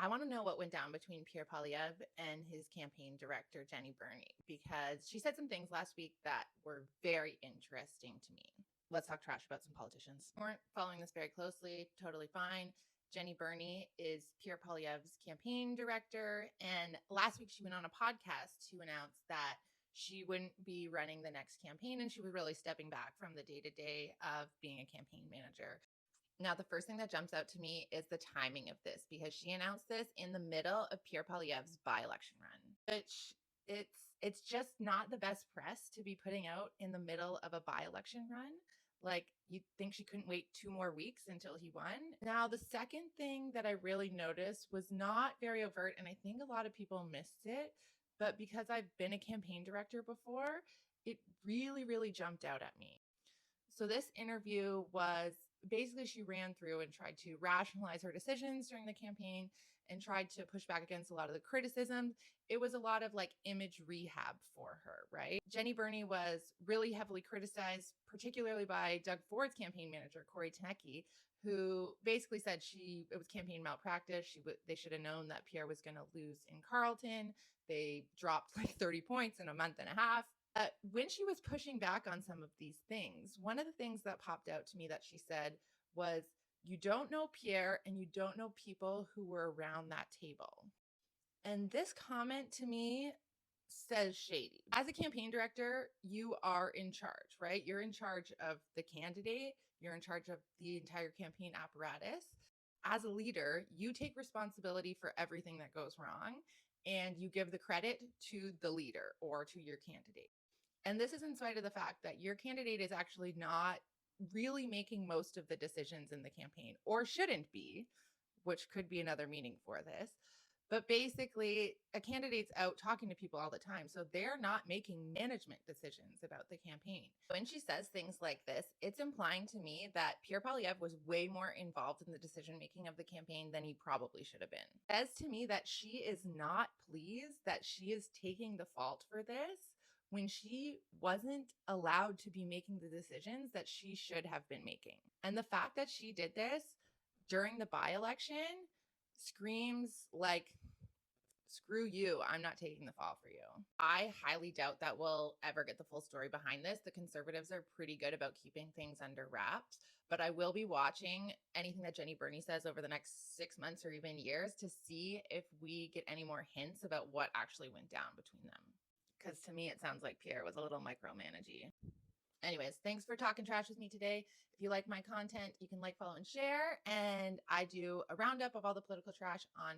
I want to know what went down between Pierre Poilievre and his campaign director, Jenni Byrne, because she said some things last week that were very interesting to me. Let's talk trash about some politicians. Weren't following this very closely, totally fine. Jenni Byrne is Pierre Poilievre's campaign director. And last week she went on a podcast to announce that she wouldn't be running the next campaign and she was really stepping back from the day-to-day of being a campaign manager. Now, the first thing that jumps out to me is the timing of this, because she announced this in the middle of Pierre Poilievre's by-election run, which it's just not the best press to be putting out in the middle of a by-election run. Like, you'd think she couldn't wait 2 more weeks until he won. Now, the second thing that I really noticed was not very overt, and I think a lot of people missed it, but because I've been a campaign director before, it really, really jumped out at me. So this interview was basically, she ran through and tried to rationalize her decisions during the campaign and tried to push back against a lot of the criticism. It was a lot of like image rehab for her, right? Jenni Byrne was really heavily criticized, particularly by Doug Ford's campaign manager, Corey Tenecki, who basically said it was campaign malpractice. They should have known that Pierre was going to lose in Carleton. They dropped like 30 points in a month and a half. When she was pushing back on some of these things, one of the things that popped out to me that she said was, "You don't know Pierre and you don't know people who were around that table." And this comment to me says shady. As a campaign director, you are in charge, right? You're in charge of the candidate. You're in charge of the entire campaign apparatus. As a leader, you take responsibility for everything that goes wrong and you give the credit to the leader or to your candidate. And this is in spite of the fact that your candidate is actually not really making most of the decisions in the campaign, or shouldn't be, which could be another meaning for this. But basically, a candidate's out talking to people all the time, so they're not making management decisions about the campaign. When she says things like this, it's implying to me that Pierre Poilievre was way more involved in the decision-making of the campaign than he probably should have been. It says to me that she is not pleased that she is taking the fault for this when she wasn't allowed to be making the decisions that she should have been making. And the fact that she did this during the by-election screams like, screw you, I'm not taking the fall for you. I highly doubt that we'll ever get the full story behind this. The Conservatives are pretty good about keeping things under wraps, but I will be watching anything that Jenni Byrne says over the next 6 months or even years to see if we get any more hints about what actually went down between them. Because to me, it sounds like Pierre was a little micromanagey. Anyways, thanks for talking trash with me today. If you like my content, you can like, follow, and share. And I do a roundup of all the political trash on